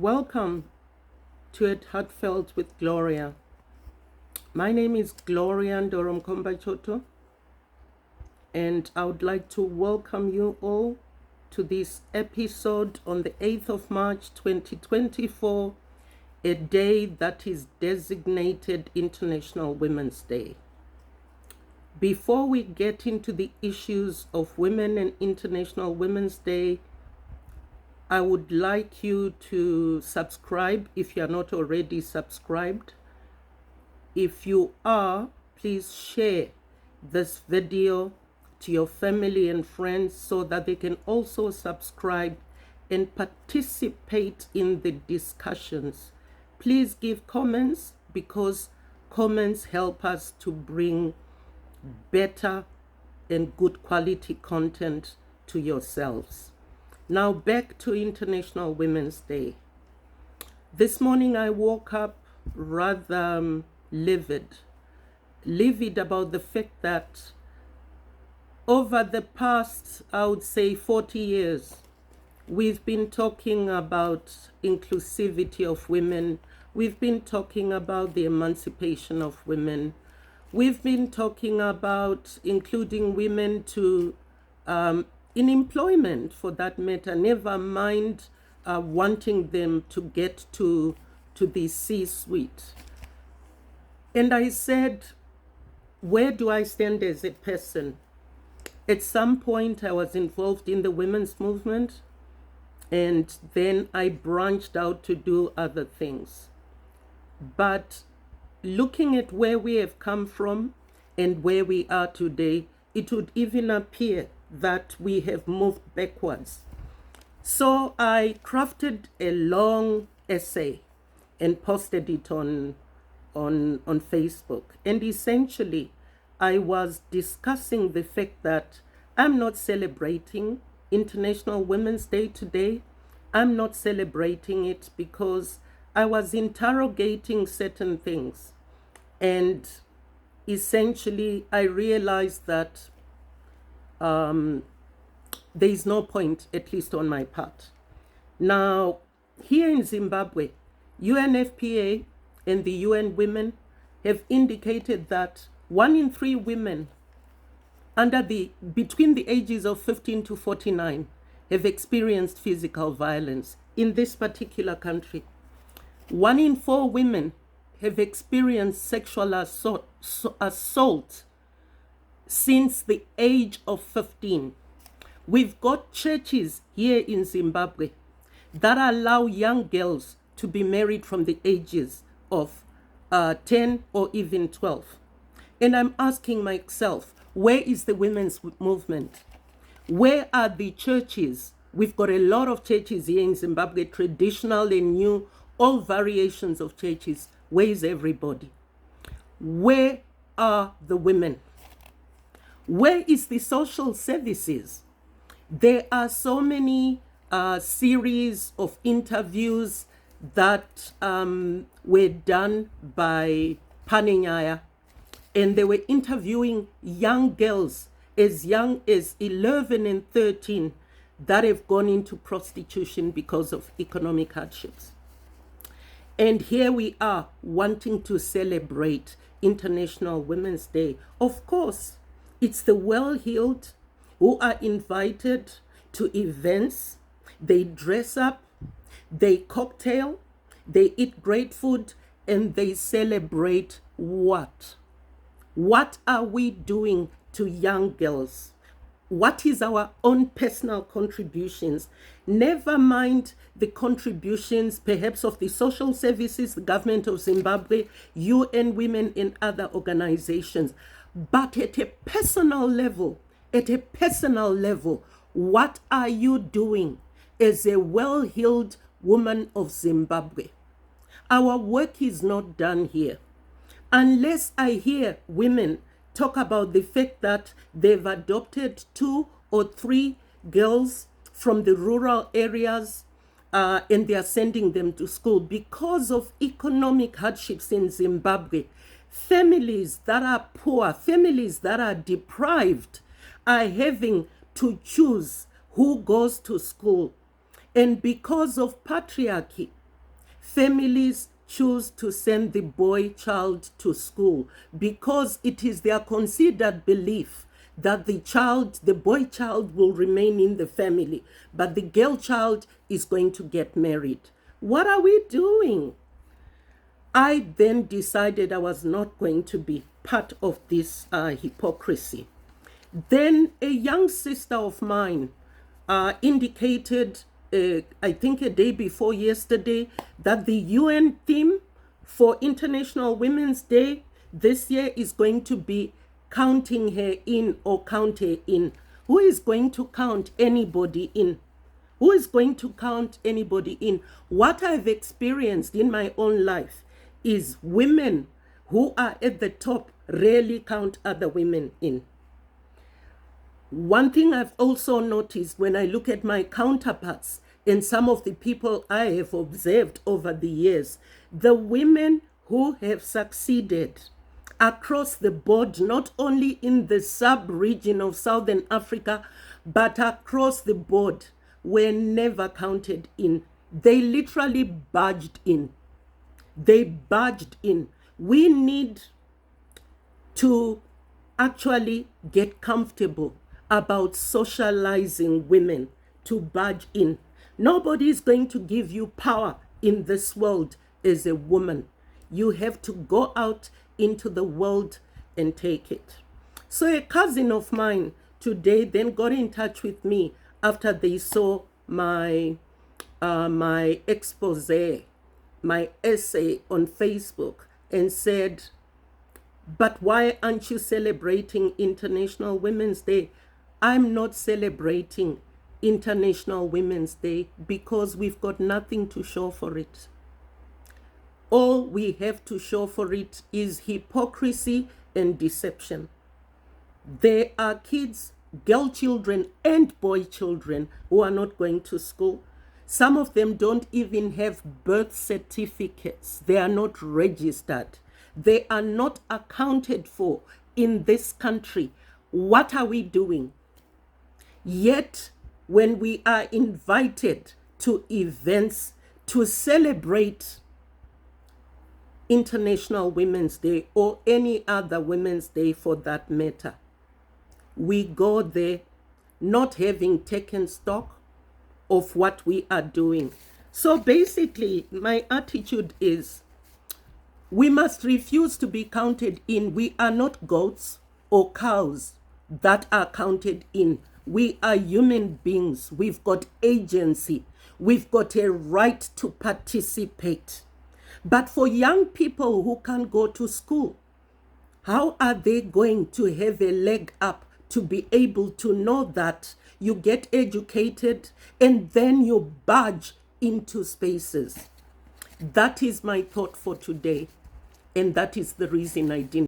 Welcome to It Heartfelt with Gloria. My name is Gloria Ndoro-Mkombachoto, and I would like to welcome you all to this episode on the 8th of March 2024, a day that is designated International Women's Day. Before we get into the issues of women and International Women's Day, I would like you to subscribe if you're not already subscribed. If you are, please share this video to your family and friends so that they can also subscribe and participate in the discussions. Please give comments because comments help us to bring better and good quality content to yourselves. Now back to International Women's Day. This morning I woke up rather livid about the fact that over the past, I would say 40 years, we've been talking about inclusivity of women. We've been talking about the emancipation of women. We've been talking about including women to in employment, for that matter, never mind wanting them to get to the C-suite. And I said, where do I stand as a person? At some point, I was involved in the women's movement, and then I branched out to do other things. But looking at where we have come from and where we are today, it would even appear that we have moved backwards. So I crafted a long essay and posted it on Facebook. And essentially, I was discussing the fact that I'm not celebrating International Women's Day today. I'm not celebrating it because I was interrogating certain things. And essentially, I realized that there is no point, at least on my part. Now, here in Zimbabwe, UNFPA and the UN Women have indicated that 1 in 3 women between the ages of 15 to 49 have experienced physical violence in this particular country. 1 in 4 women have experienced sexual assault since the age of 15. We've got churches here in Zimbabwe that allow young girls to be married from the ages of 10 or even 12. And I'm asking myself, where is the women's movement? Where are the churches? We've got a lot of churches here in Zimbabwe, traditional and new, all variations of churches. Where is everybody? Where are the women? Where is the social services? There are so many series of interviews that were done by Paninyaya, and they were interviewing young girls as young as 11 and 13 that have gone into prostitution because of economic hardships. And here we are wanting to celebrate International Women's Day. Of course, it's the well-heeled who are invited to events. They dress up, they cocktail, they eat great food, and they celebrate what? What are we doing to young girls? What is our own personal contributions? Never mind the contributions perhaps of the social services, the government of Zimbabwe, UN Women and other organizations. But at a personal level, what are you doing as a well-heeled woman of Zimbabwe? Our work is not done here. Unless I hear women talk about the fact that they've adopted 2 or 3 girls from the rural areas and they are sending them to school because of economic hardships in Zimbabwe. Families that are poor, families that are deprived are having to choose who goes to school. And because of patriarchy, families choose to send the boy child to school because it is their considered belief that the boy child will remain in the family, but the girl child is going to get married. What are we doing? I then decided I was not going to be part of this hypocrisy. Then a young sister of mine indicated, I think a day before yesterday, that the UN theme for International Women's Day this year is going to be counting her in or count her in. Who is going to count anybody in? Who is going to count anybody in? What I've experienced in my own life is women who are at the top rarely count other women in. One thing I've also noticed when I look at my counterparts and some of the people I have observed over the years, the women who have succeeded across the board, not only in the sub-region of Southern Africa, but across the board, were never counted in. They literally barged in. They barged in. We need to actually get comfortable about socializing women to barge in. Nobody is going to give you power in this world as a woman. You have to go out into the world and take it. So a cousin of mine today then got in touch with me after they saw my expose, my essay on Facebook, and said, "But why aren't you celebrating International Women's Day?" I'm not celebrating International Women's Day because we've got nothing to show for it. All we have to show for it is hypocrisy and deception. There are kids, girl children and boy children, who are not going to school. Some of them don't even have birth certificates. They are not registered. They are not accounted for in this country. What are we doing? Yet, when we are invited to events to celebrate International Women's Day or any other Women's Day for that matter, we go there not having taken stock of what we are doing. So basically, my attitude is we must refuse to be counted in. We are not goats or cows that are counted in. We are human beings. We've got agency. We've got a right to participate. But for young people who can't go to school, how are they going to have a leg up to be able to know that you get educated and then you barge into spaces? That is my thought for today. And that is the reason I didn't